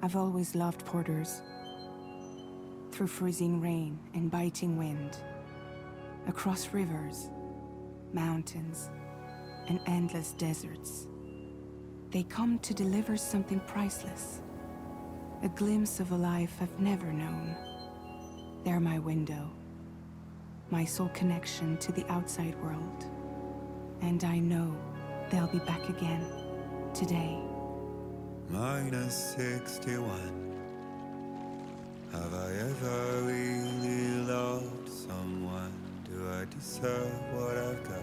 I've always loved porters. Through freezing rain and biting wind, across rivers, mountains, and endless deserts, they come to deliver something priceless. A glimpse of a life I've never known. They're my window, my sole connection to the outside world. And I know they'll be back again, today. Minus 61. Have I ever really loved someone? Do I deserve what I've got?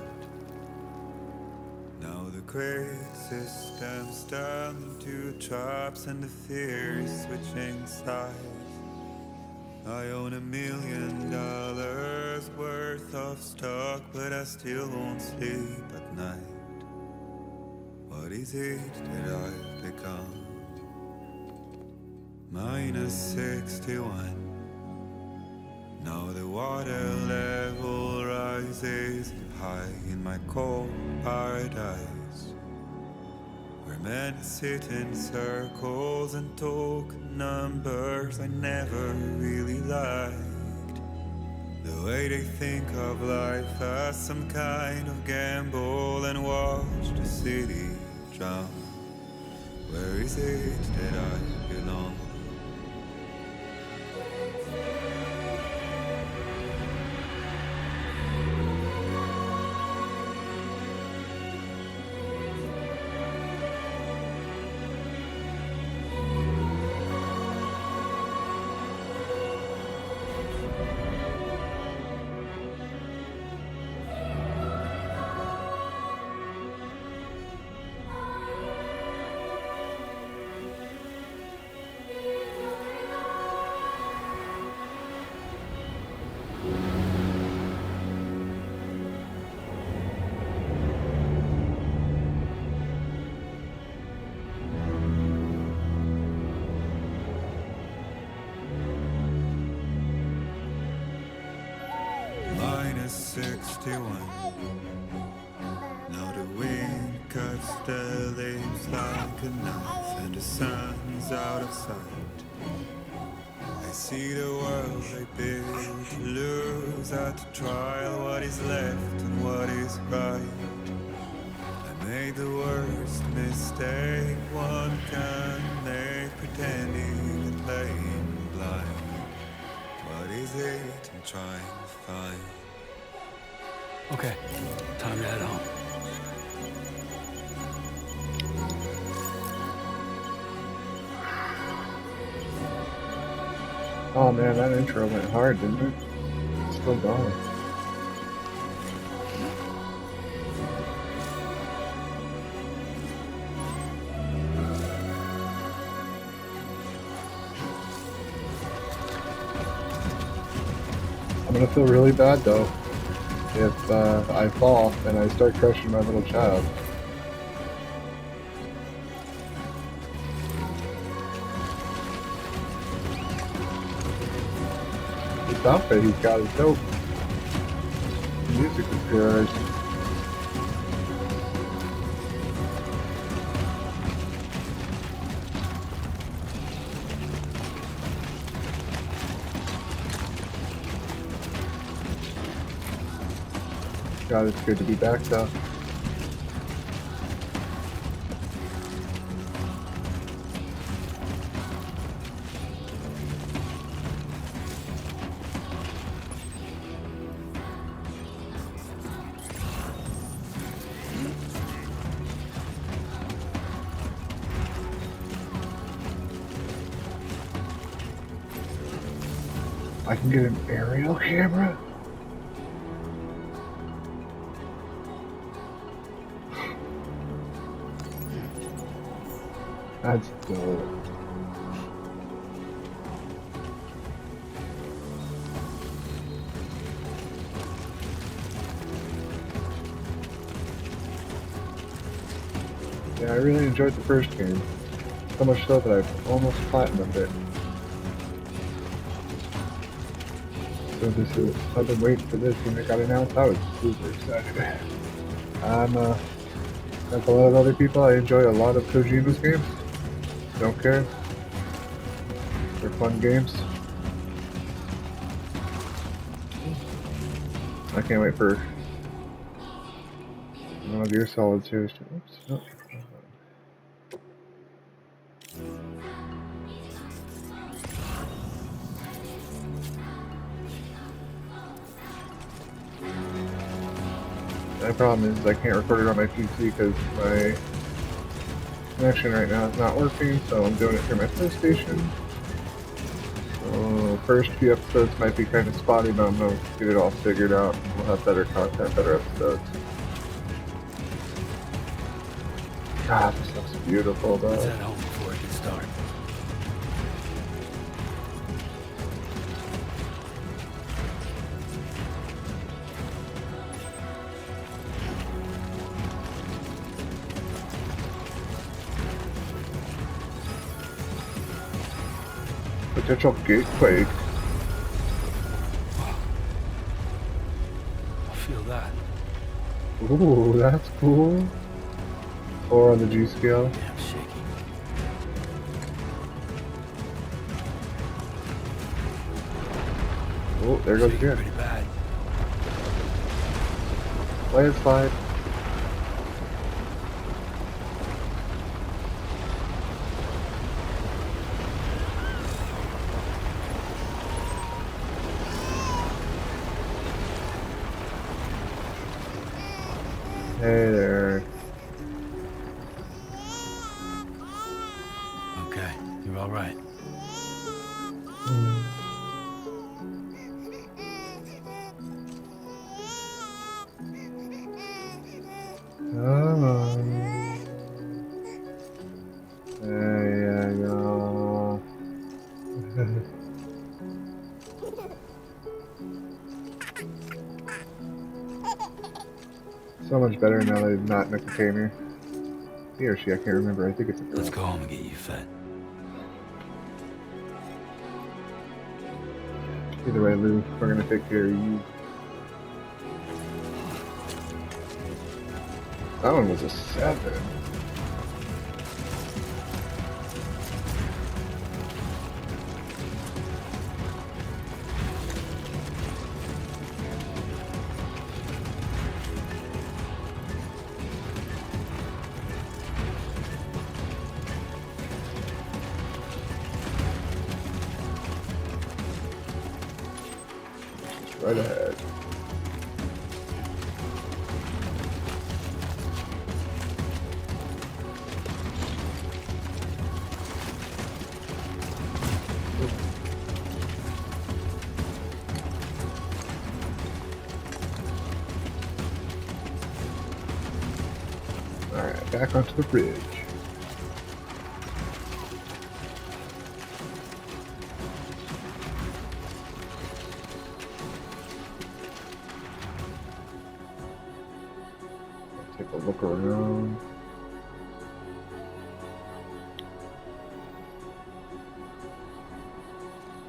Now the great system's turned into traps and the fear is switching sides. I own $1 million worth of stock, but I still won't sleep at night. What is it that I've become? Minus 61. Now the water level rises high in my cold paradise, where men sit in circles and talk numbers I never really liked. The way they think of life as some kind of gamble and watch the city drown. Where is it that I belong? Minus 61. Now the wind cuts the leaves like a knife, and the sun's out of sight. I see the world I built to lose at the trial. What is left and what is right? I made the worst mistake one can make, pretending and playing blind. What is it I'm trying to find? Okay, time to head home. Oh man, that intro went hard, didn't it? It's still going. I'm gonna feel really bad though if I fall and I start crushing my little child. This outfit he's got is dope. The music is good. God, it's good to be back though. I can get an aerial camera? That's dope. Yeah, I really enjoyed the first game. So much so that I've almost platinumed it. So I've been waiting for this when it got announced. I was super excited. Like a lot of other people, I enjoy a lot of Kojima's games. Don't care. They're fun games. I can't wait for Metal Gear Solid Series 2. Oops, nope. My problem is I can't record it on my PC because my connection right now is not working, so I'm doing it through my PlayStation. So first few episodes might be kind of spotty, but I'm going to get it all figured out. We'll have better content, better episodes. God, this looks beautiful Let's though. head home before it gets dark. Potential gateway. I feel that. Ooh, that's cool. 4 on the G scale. Damn shaky. Oh, there goes Shaking again. pretty bad. Landslide. Hey there. Okay, you're all right. Oh. There you go. So much better now that he's not in a container. He or she, I can't remember. I think it's a girl. Let's go home and get you fed. Either way, Lou, we're gonna take care of you. That one was a 7. Right ahead. Alright, back onto the bridge. Take a look around.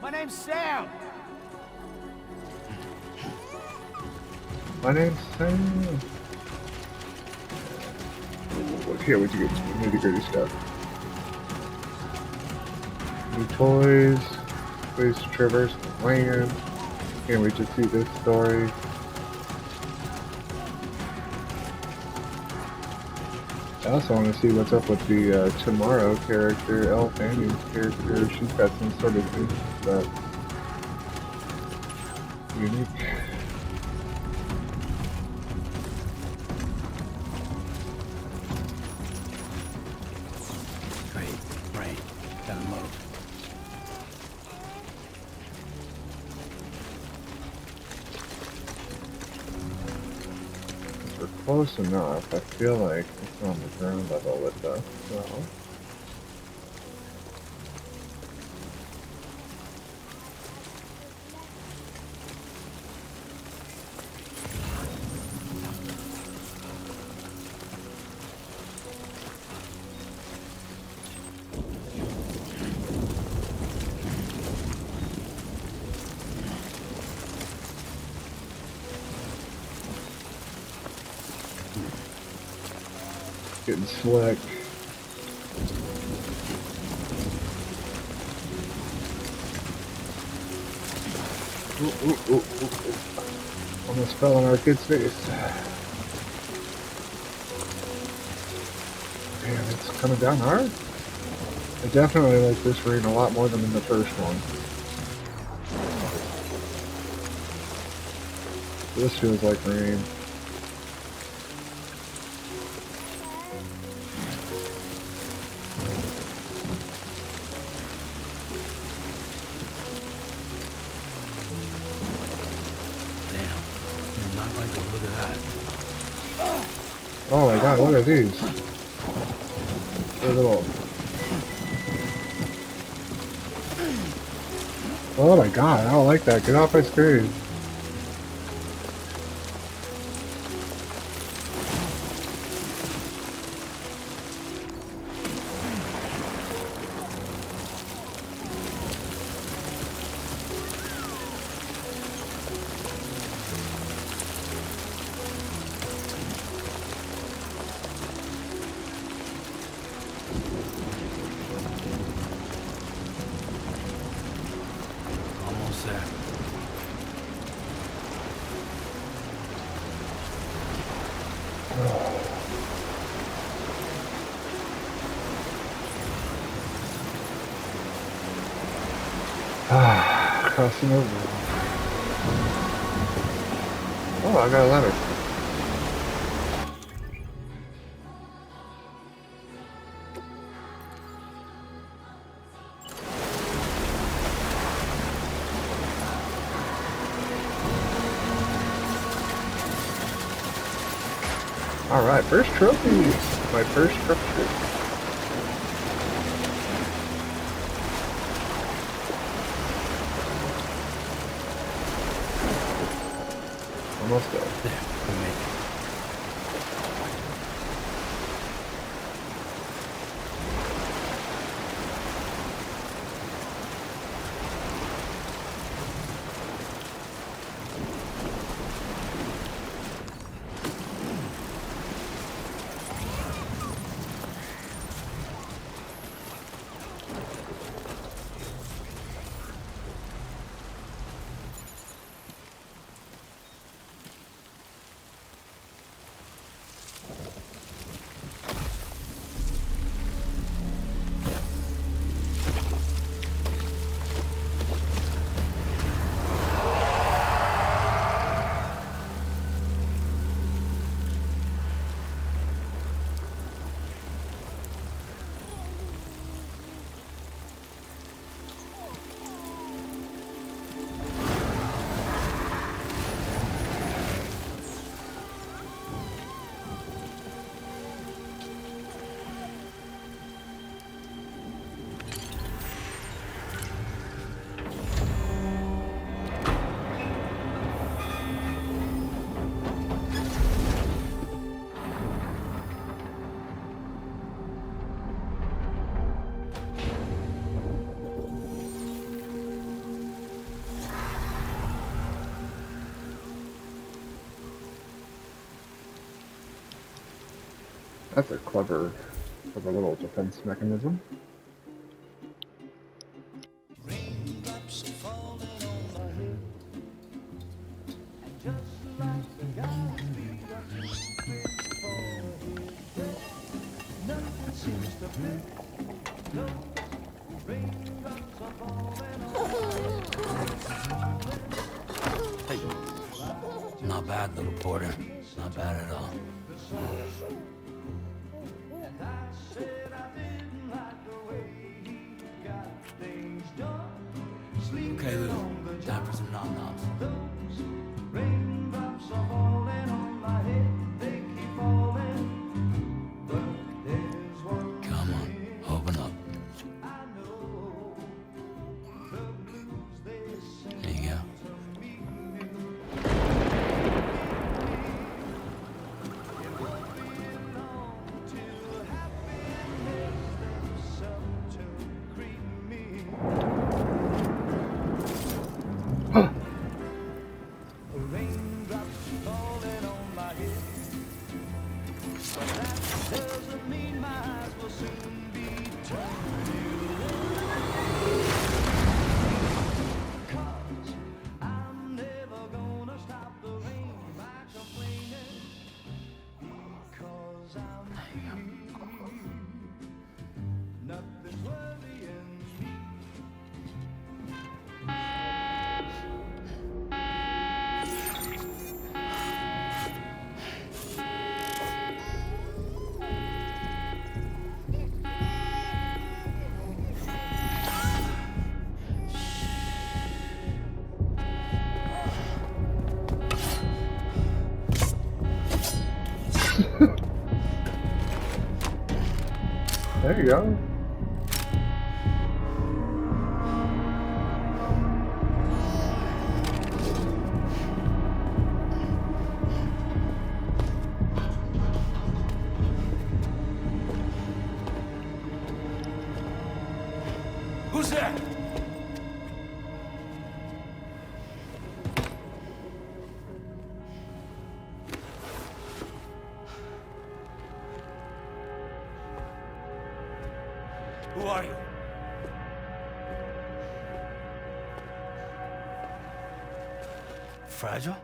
My name's Sam. My name's Sam. I can't wait to get to the nitty-gritty stuff. New toys, ways to traverse the land. Can't wait to see this story. I also want to see what's up with the Tomorrow character, Elle Fanning's character. She's got some sort of thing that's unique. Great, brain. Gotta move. We're close enough. I feel like it's on the ground level with us, so. Getting slick. Ooh, ooh, ooh, ooh, ooh. Almost fell on our kid's face. Man, it's coming down hard. I definitely like this rain a lot more than in the first one. This feels like rain. Damn. You're not like to look at that. Oh my god, what are these? They're little... Oh my god, I don't like that. Get off my screen. Almost there. Crossing over. Oh, I got a letter. Alright, first trophy! My first trophy. Almost there. There. We made it. That's a clever little defense mechanism. Hey. Not bad, little porter. Not bad at all. Okay, Lou. Time for some nom-noms. Come on, open up. There you go. There you go. Who's there? Who are you? Fragile?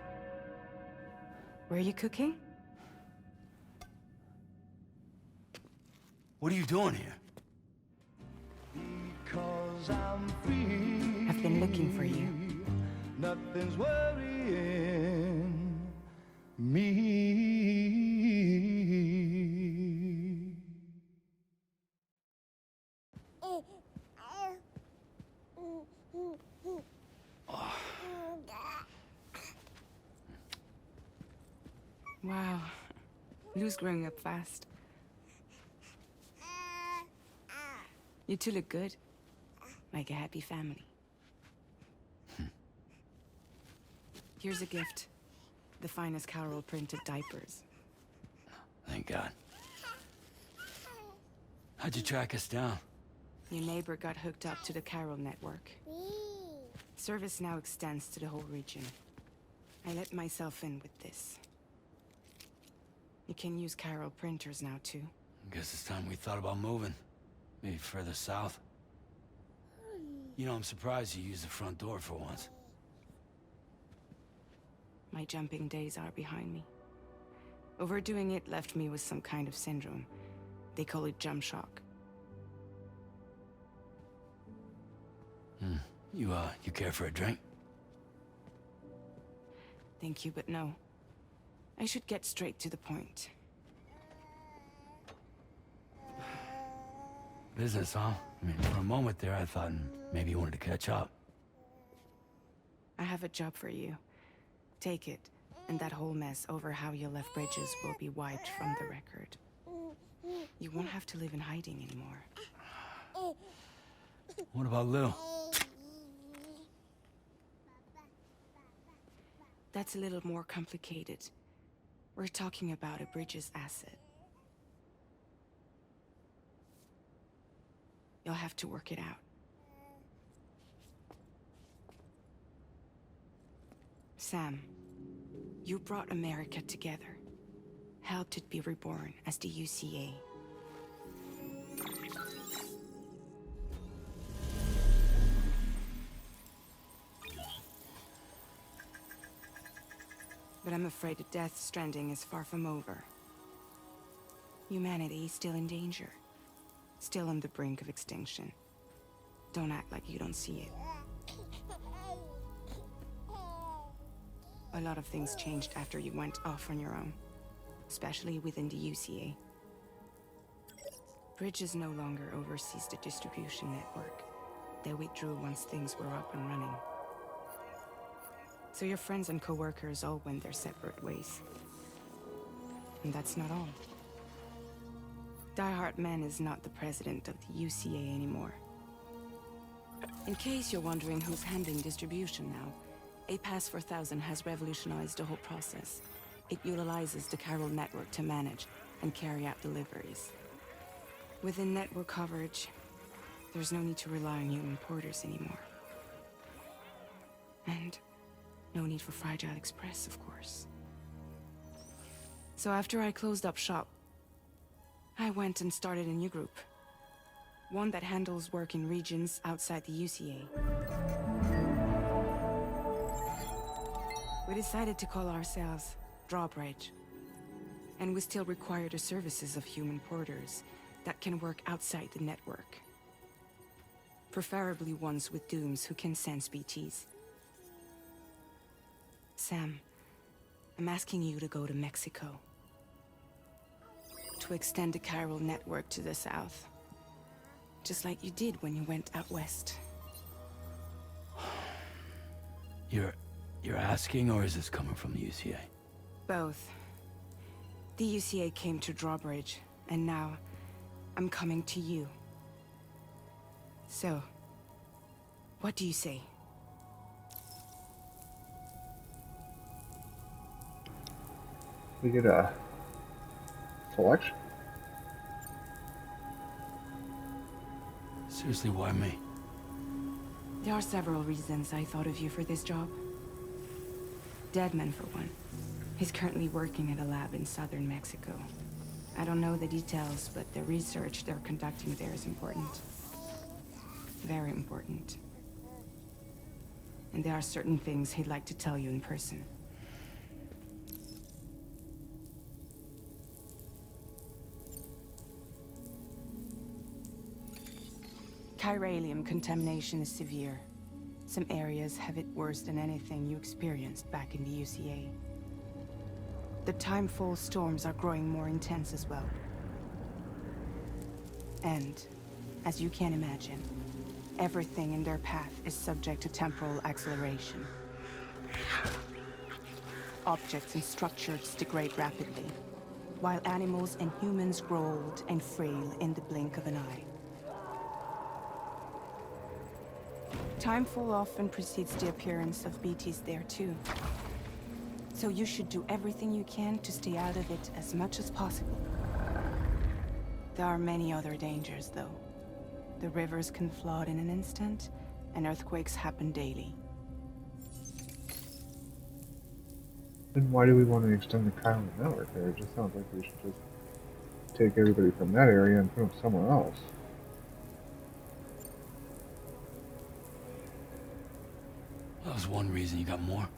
Were you cooking? What are you doing here? I've been looking for you. Nothing's worrying me. Wow. Lou's growing up fast. You two look good. Like a happy family. Here's a gift. The finest Carol printed diapers. Thank God. How'd you track us down? Your neighbor got hooked up to the Carol network. Service now extends to the whole region. I let myself in with this. You can use Carol printers now too. Guess it's time we thought about moving. Maybe further south. You know, I'm surprised you used the front door for once. My jumping days are behind me. Overdoing it left me with some kind of syndrome. They call it jump shock. You care for a drink? Thank you, but no. I should get straight to the point. Business, huh? I mean, for a moment there, I thought maybe you wanted to catch up. I have a job for you. Take it, and that whole mess over how you left Bridges will be wiped from the record. You won't have to live in hiding anymore. What about Lil? That's a little more complicated. We're talking about a Bridges asset. You'll have to work it out. Sam, you brought America together. Helped it be reborn as the UCA. But I'm afraid the death Stranding is far from over. Humanity is still in danger. Still on the brink of extinction. Don't act like you don't see it. A lot of things changed after you went off on your own. Especially within the UCA. Bridges no longer oversees the distribution network. They withdrew once things were up and running. So your friends and co-workers all went their separate ways. And that's not all. Die Hard Man is not the president of the UCA anymore. In case you're wondering who's handling distribution now, A Pass 4000 has revolutionized the whole process. It utilizes the Carol network to manage and carry out deliveries. Within network coverage, there's no need to rely on human porters anymore. And no need for Fragile Express, of course. So after I closed up shop, I went and started a new group. One that handles work in regions outside the UCA. We decided to call ourselves Drawbridge. And we still require the services of human porters that can work outside the network. Preferably ones with dooms who can sense BTs. Sam, I'm asking you to go to Mexico. To extend the Carol network to the south. Just like you did when you went out west. You're asking, or is this coming from the UCA? Both. The UCA came to Drawbridge, and now I'm coming to you. So, what do you say? We get a selection. Seriously, why me? There are several reasons I thought of you for this job. Deadman, for one. He's currently working at a lab in southern Mexico. I don't know the details, but the research they're conducting there is important. Very important. And there are certain things he'd like to tell you in person. Chiralium contamination is severe. Some areas have it worse than anything you experienced back in the UCA. The timefall storms are growing more intense as well. And, as you can imagine, everything in their path is subject to temporal acceleration. Objects and structures degrade rapidly, while animals and humans grow old and frail in the blink of an eye. Timefall often precedes the appearance of BTs there too. So you should do everything you can to stay out of it as much as possible. There are many other dangers, though. The rivers can flood in an instant, and earthquakes happen daily. Then why do we want to extend the Kylan network there? It just sounds like we should just take everybody from that area and put them somewhere else. That was one reason. You got more?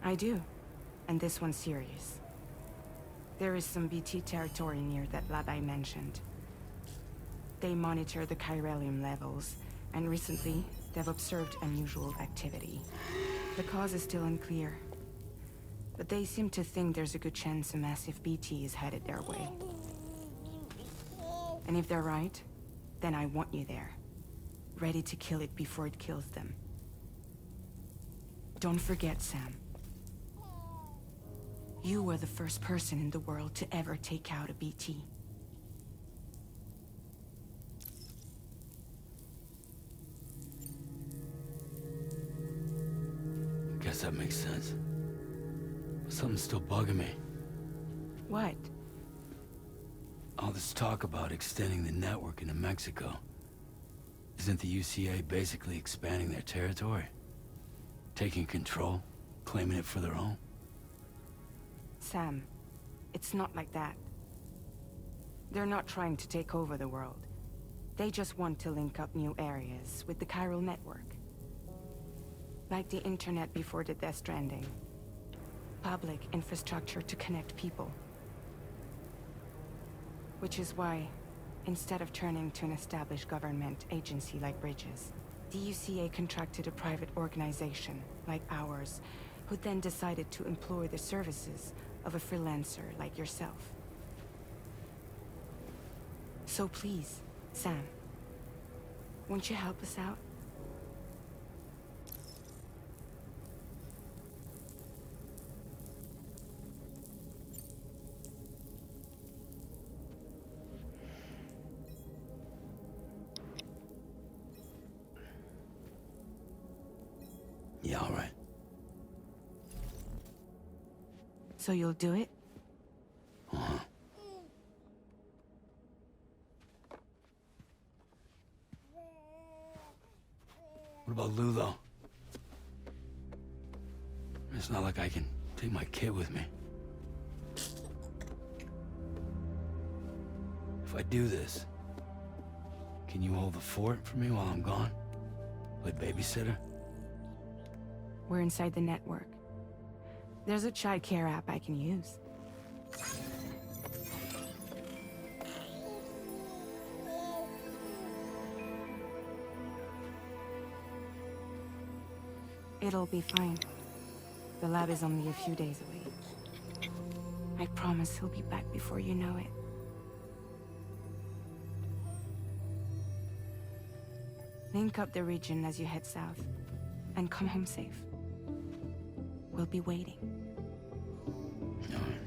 I do. And this one's serious. There is some BT territory near that lab I mentioned. They monitor the chiralium levels, and recently, they've observed unusual activity. The cause is still unclear. But they seem to think there's a good chance a massive BT is headed their way. And if they're right, then I want you there. Ready to kill it before it kills them. Don't forget, Sam. You were the first person in the world to ever take out a BT. Guess that makes sense. But something's still bugging me. What? All this talk about extending the network into Mexico. Isn't the UCA basically expanding their territory? Taking control? Claiming it for their own? Sam, it's not like that. They're not trying to take over the world. They just want to link up new areas with the chiral network. Like the internet before the Death Stranding. Public infrastructure to connect people. Which is why, instead of turning to an established government agency like Bridges, the UCA contracted a private organization, like ours, who then decided to employ the services of a freelancer like yourself. So please, Sam, won't you help us out? Yeah, all right. So you'll do it? Uh-huh. What about Lou, though? It's not like I can take my kid with me. If I do this, can you hold the fort for me while I'm gone? Play babysitter? We're inside the network. There's a child care app I can use. It'll be fine. The lab is only a few days away. I promise he'll be back before you know it. Link up the region as you head south, and come home safe. We'll be waiting. All right.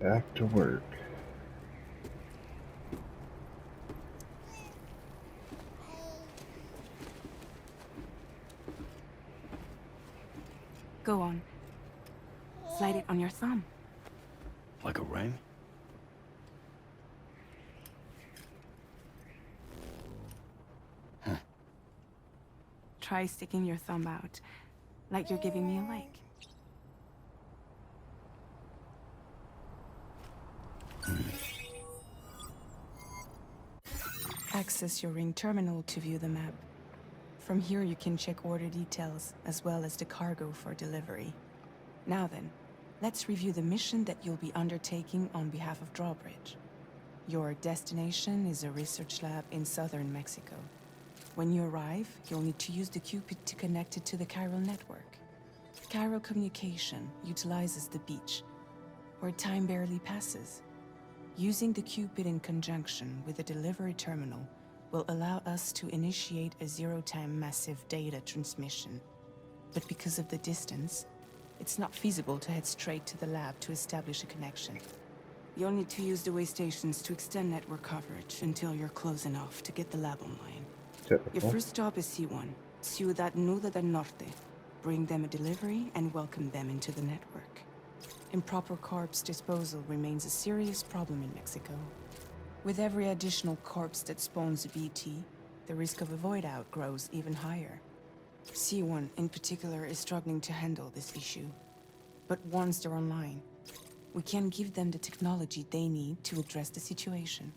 Back to work. Go on. Slide it on your thumb. Like a ring? Try sticking your thumb out, like you're giving me a like. Access your ring terminal to view the map. From here you can check order details, as well as the cargo for delivery. Now then, let's review the mission that you'll be undertaking on behalf of Drawbridge. Your destination is a research lab in southern Mexico. When you arrive, you'll need to use the Cupid to connect it to the chiral network. Chiral communication utilizes the beach, where time barely passes. Using the Cupid in conjunction with the delivery terminal will allow us to initiate a zero-time massive data transmission. But because of the distance, it's not feasible to head straight to the lab to establish a connection. You'll need to use the way stations to extend network coverage until you're close enough to get the lab online. Typical. Your first stop is C1, Ciudad Nuda del Norte. Bring them a delivery and welcome them into the network. Improper corpse disposal remains a serious problem in Mexico. With every additional corpse that spawns a BT, the risk of a void out grows even higher. C1 in particular is struggling to handle this issue. But once they're online, we can give them the technology they need to address the situation.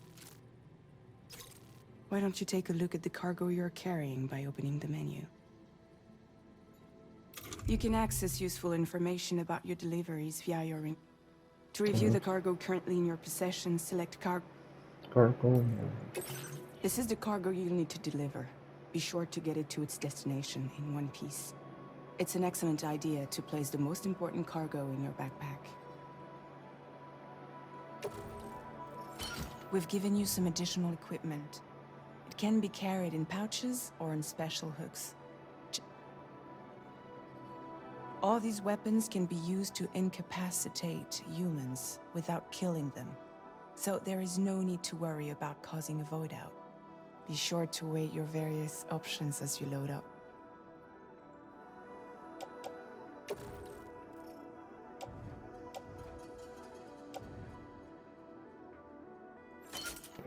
Why don't you take a look at the cargo you're carrying by opening the menu? You can access useful information about your deliveries via your ring. To review the cargo currently in your possession, select cargo. This is the cargo you'll need to deliver. Be sure to get it to its destination in one piece. It's an excellent idea to place the most important cargo in your backpack. We've given you some additional equipment. It can be carried in pouches or in special hooks. All these weapons can be used to incapacitate humans without killing them. So there is no need to worry about causing a void out. Be sure to weigh your various options as you load up.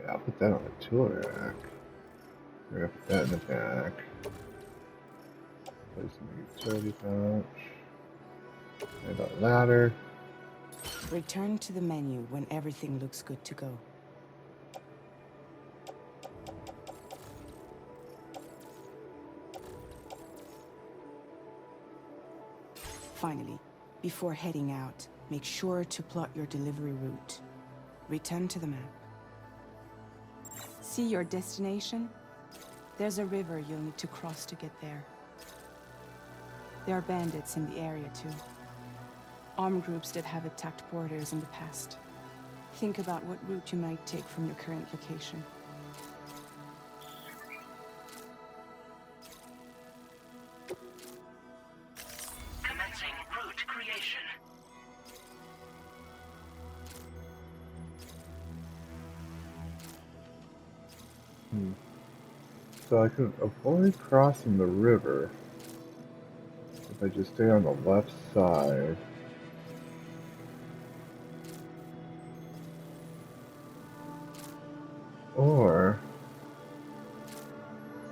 Yeah, I'll put that on the tool rack. We're gonna put that in the back. Place in the utility pouch. And a ladder. Return to the menu when everything looks good to go. Finally, before heading out, make sure to plot your delivery route. Return to the map. See your destination? There's a river you'll need to cross to get there. There are bandits in the area too. Armed groups that have attacked borders in the past. Think about what route you might take from your current location. Commencing route creation. So I can avoid crossing the river if I just stay on the left side. Or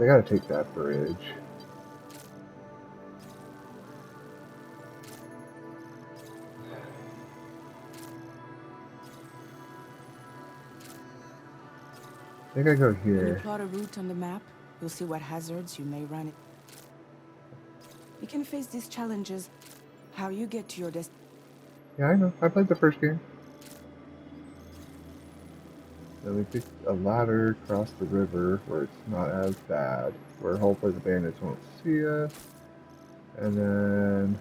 I gotta take that bridge. I think I go When you here. plot a route on the map, you'll see what hazards you may run. You can face these challenges. How you get to your destination. Yeah, I know. I played the first game. Then we pick a ladder across the river where it's not as bad, where hopefully the bandits won't see us. And then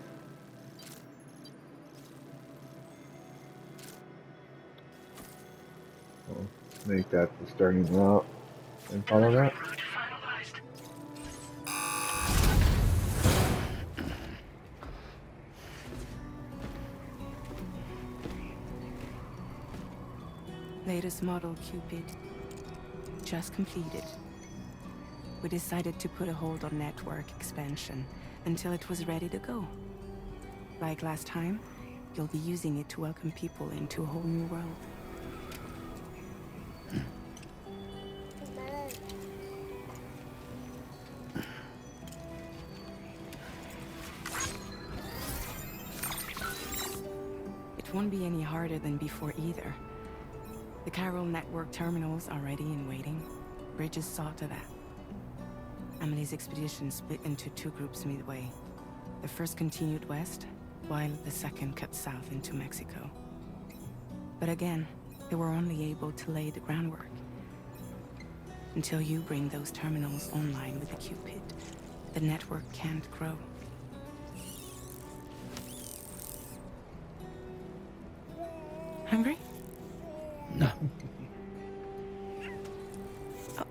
we'll make that the starting route and follow that. Route finalized. Latest model Cupid. Just completed. We decided to put a hold on network expansion until it was ready to go. Like last time, you'll be using it to welcome people into a whole new world. It won't be any harder than before either. The Carol network terminals are ready and waiting. Bridges saw to that. Amelie's expedition split into two groups midway. The first continued west, while the second cut south into Mexico. But again, they were only able to lay the groundwork. Until you bring those terminals online with the Cupid, the network can't grow. Hungry? No. Oh.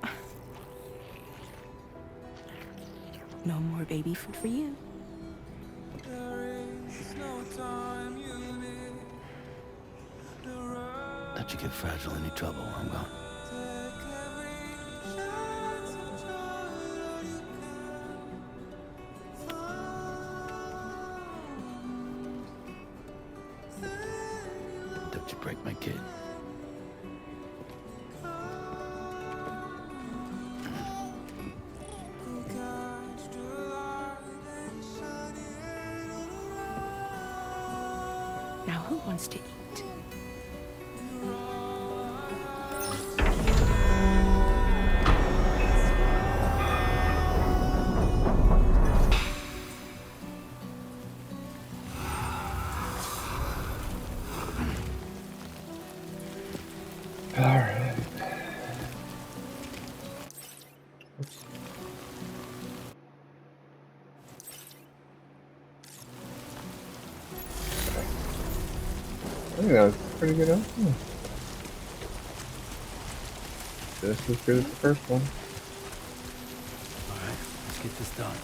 No more baby food for you. Let you get fragile any trouble while I'm gone. Don't you break my kid. Now who wants to eat? Alright. I think that was a pretty good outcome. Just as good as the first one. Alright, let's get this done.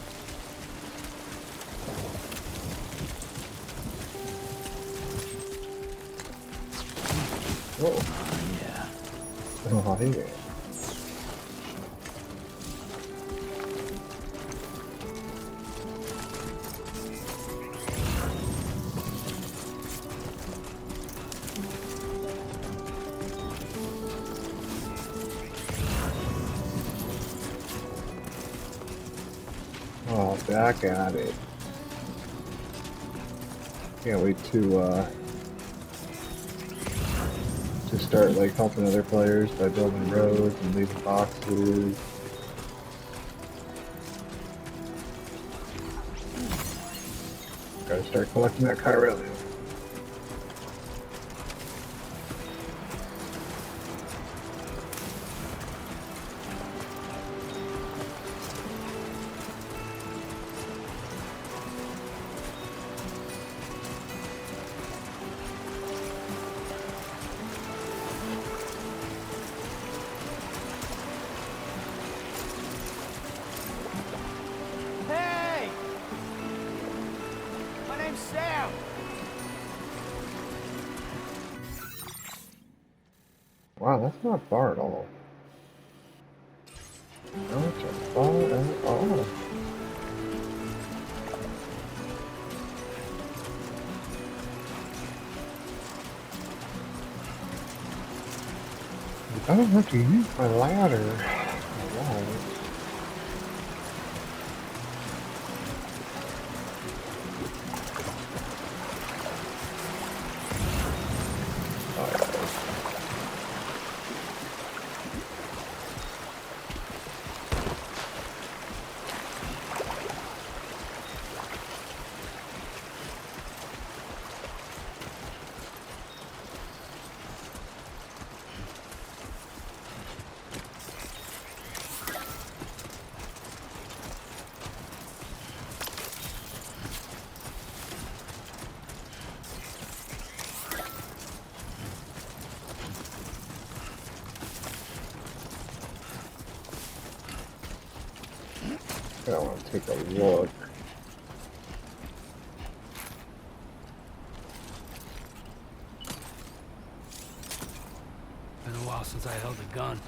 Oh, Oh, yeah. oh yeah. Oh, back at it. Can't wait to start like helping other players by building roads and leaving boxes. Gotta start collecting that chiralium. Hey! My name's Sam. Wow, that's not far at all. Not far at all. I don't have to use my ladder. Alright. I want to take a look. Well, while since I held a gun.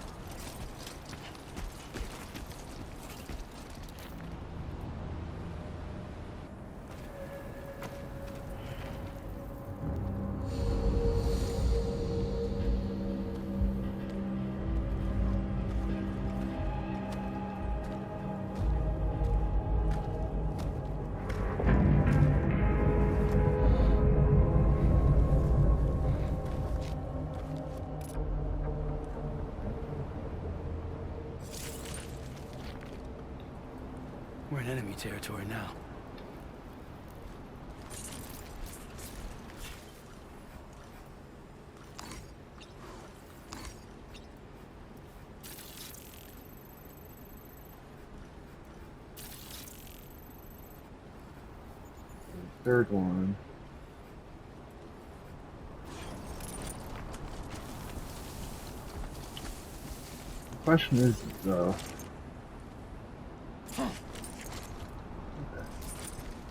We're in enemy territory now. Third one. The question is, though.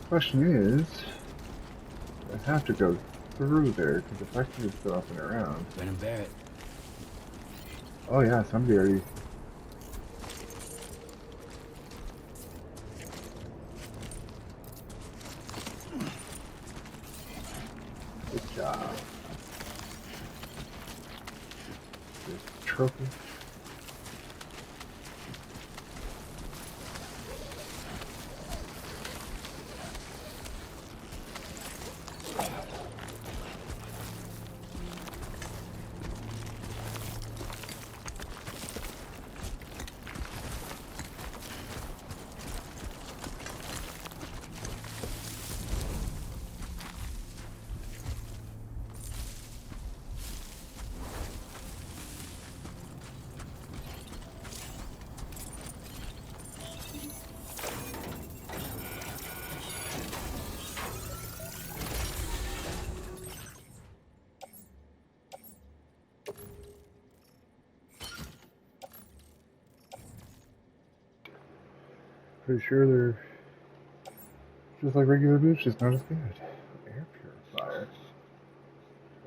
Question is, I have to go through there because the factory is still up and around. Ben and Barrett. Oh yeah, somebody already. Good job. There's the trophy. Pretty sure they're just like regular boots, just not as good. Air purifier.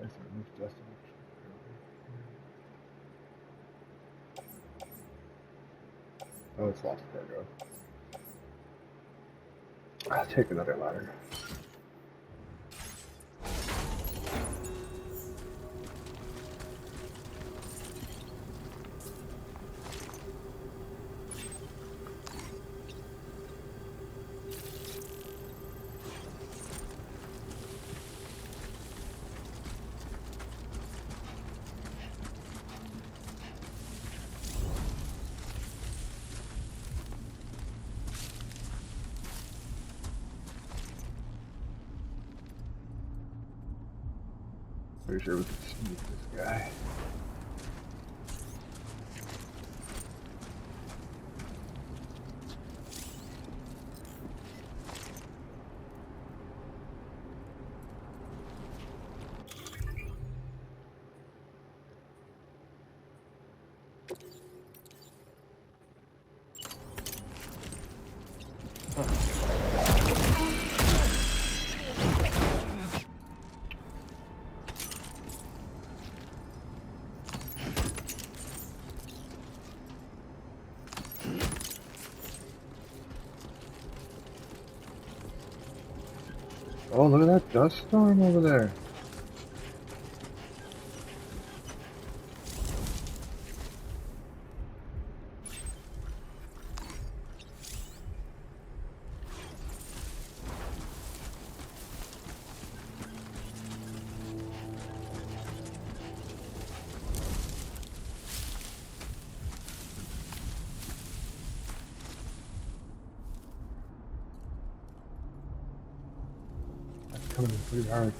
Nice and roof destination. Oh, it's lost cargo. I'll take another ladder. Pretty sure we can sneak this guy. Oh, look at that dust storm over there. That's coming in pretty hard.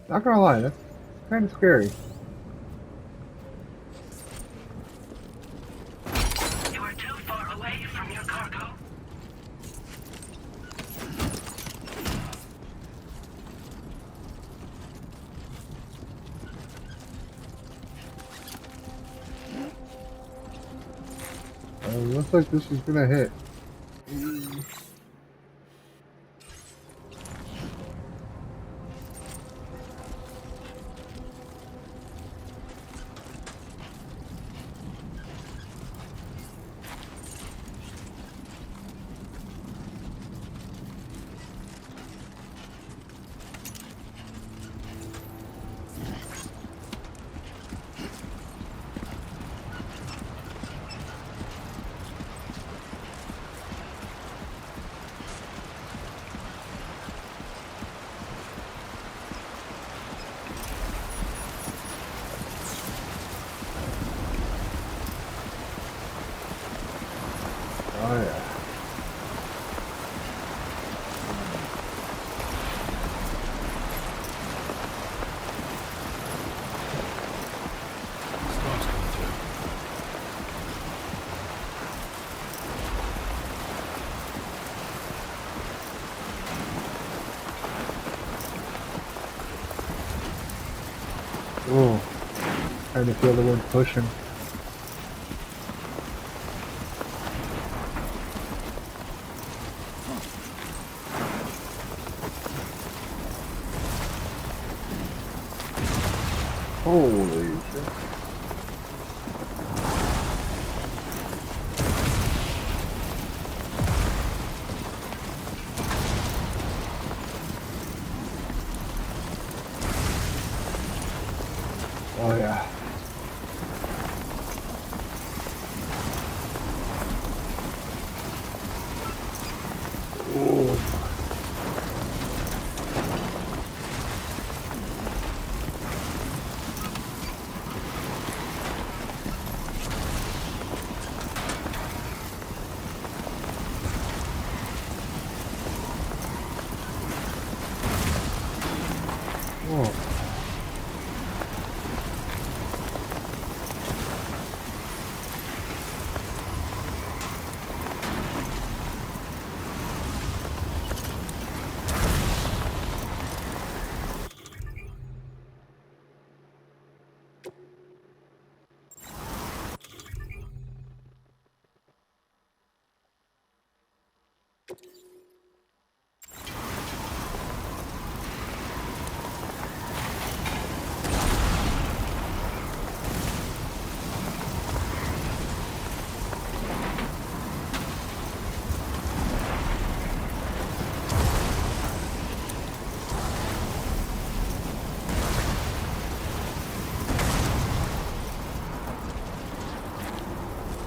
Not gonna lie, that's kind of scary. Looks like this is gonna hit. Oh yeah. Storm's coming through. Oh, kind of feel the wind pushing. Holy shit. Oh yeah. Oh. Oh.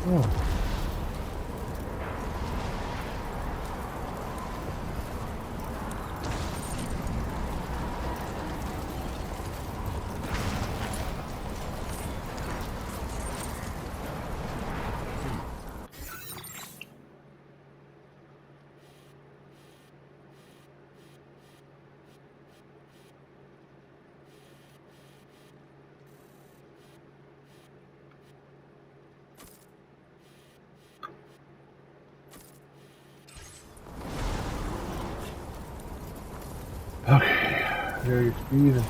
Oh. Okay. Very speed.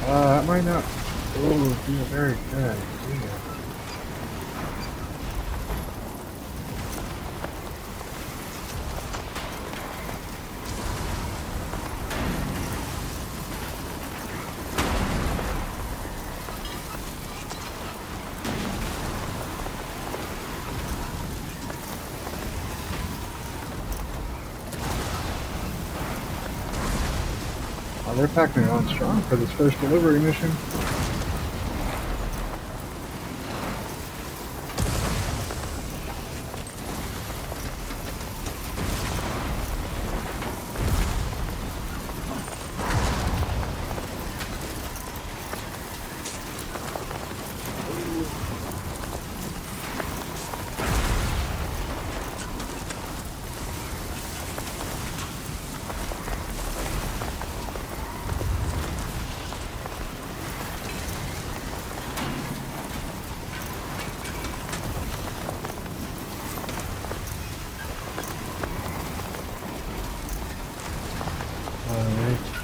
That might not. Oh, be a very good idea. Oh, they're packing it on strong for this first delivery mission.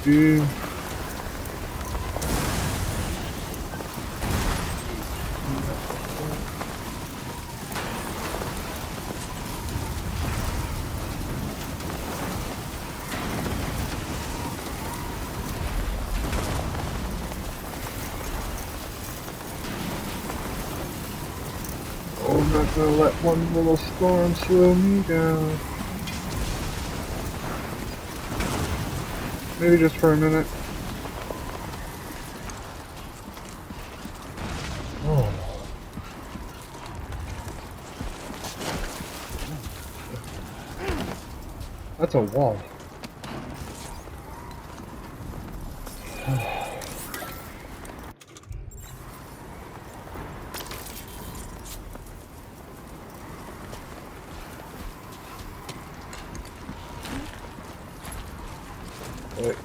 dude. Oh, I'm not gonna let one little storm slow me down. Maybe just for a minute. Oh. That's a wall. Wait.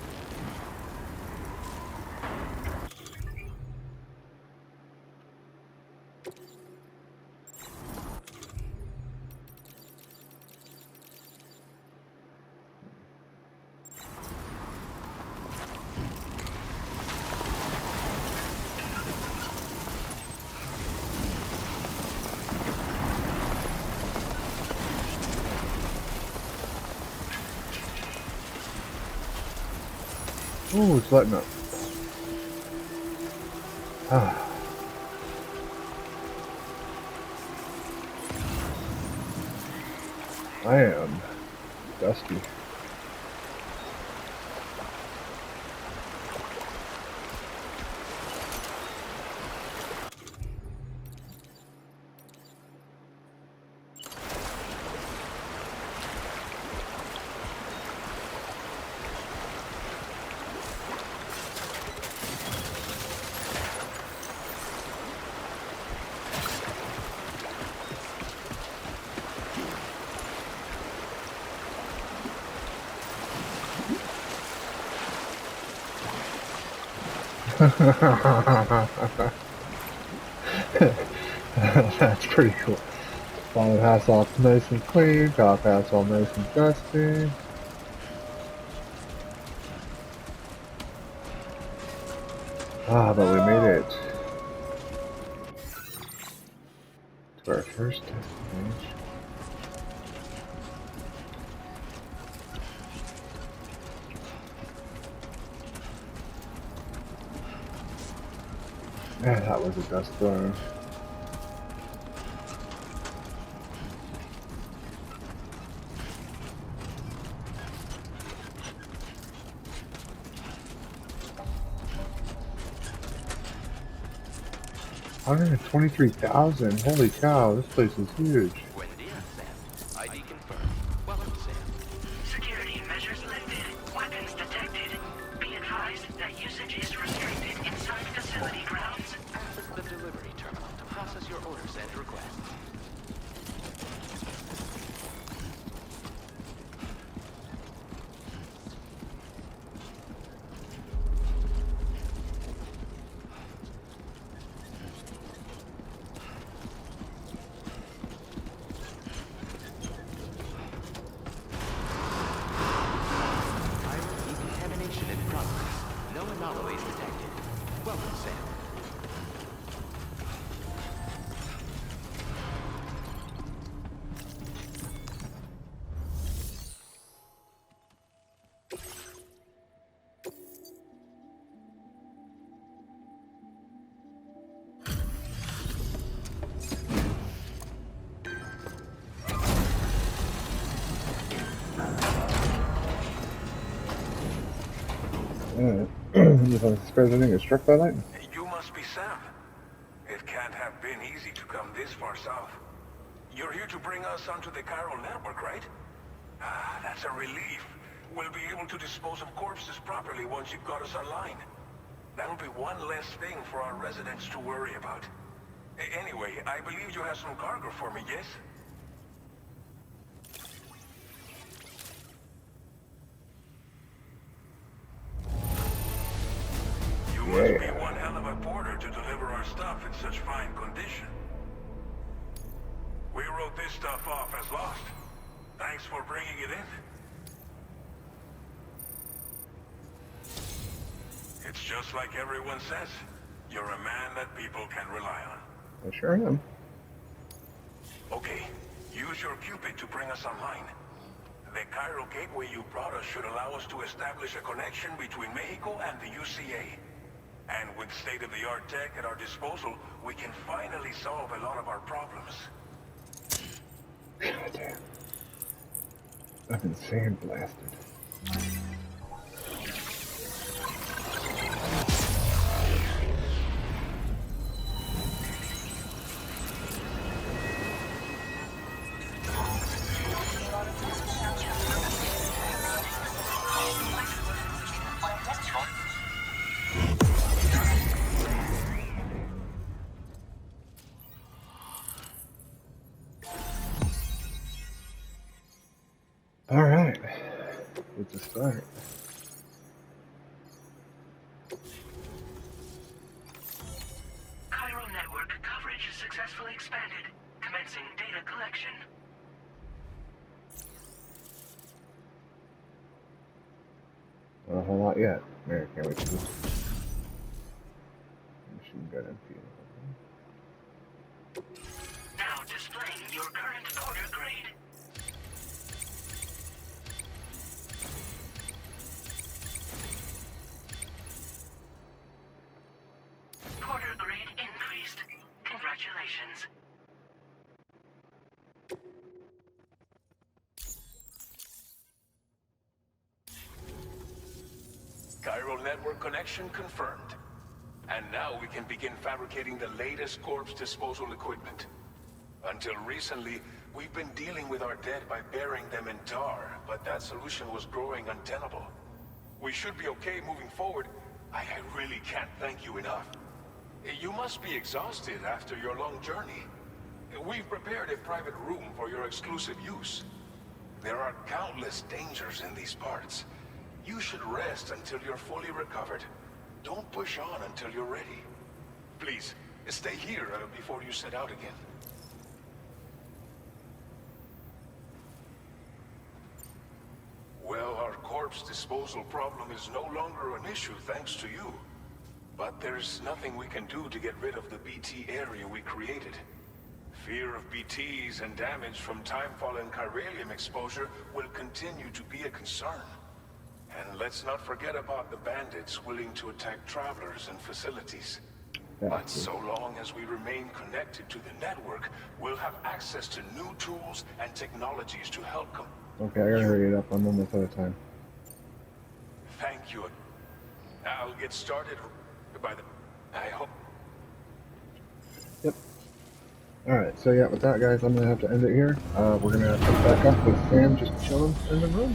Oh, it's letting up. Ah. I am dusty. That's pretty cool. Bottom half's all nice and clean, top half's all nice and dusty. Ah, but we made it to our first destination. Yeah, that was a dust storm. $123,000. Holy cow, this place is huge. ID confirmed. Welcome, Sam. Security measures lifted. Weapons detected. Be advised that usage is restricted inside facility grounds. Access the delivery terminal to process your orders and requests. Decontamination in progress. No anomalies detected. Welcome, Sam. If I'm surprised I get struck by lightning. You must be Sam. It can't have been easy to come this far south. You're here to bring us onto the chiral network, right? Ah, that's a relief. We'll be able to dispose of corpses properly once you've got us online. That'll be one less thing for our residents to worry about. Anyway, I believe you have some cargo for me, yes? You must be one hell of a porter to deliver our stuff in such fine condition. We wrote this stuff off as lost. Thanks for bringing it in. It's just like everyone says. You're a man that people can rely on. I sure am. Okay, use your Cupid to bring us online. The Cairo gateway you brought us should allow us to establish a connection between Mexico and the UCA. And with state-of-the-art tech at our disposal, we can finally solve a lot of our problems. God damn. I've been sandblasted. Alright, it's a start. Cairo network coverage successfully expanded. Commencing data collection. Not a whole lot yet. Man, can't wait to do this. Machine gun empty. Now displaying your current order grade. Order grade increased. Congratulations. Cairo network connection confirmed. And now we can begin fabricating the latest corpse disposal equipment. Until recently, we've been dealing with our dead by burying them in tar, but that solution was growing untenable. We should be okay moving forward. I really can't thank you enough. You must be exhausted after your long journey. We've prepared a private room for your exclusive use. There are countless dangers in these parts. You should rest until you're fully recovered. Don't push on until you're ready. Please, stay here before you set out again. Well, our corpse disposal problem is no longer an issue thanks to you. But there's nothing we can do to get rid of the BT area we created. Fear of BTs and damage from timefall and chiralium exposure will continue to be a concern. And let's not forget about the bandits willing to attack travelers and facilities. But so long as we remain connected to the network, we'll have access to new tools and technologies to help Okay, I gotta hurry it up. I'm almost out of time. Thank you. I'll get started by the... I hope... Yep. Alright, so yeah, with that, guys, I'm gonna have to end it here. We're gonna pick back up with Sam just chilling in the room.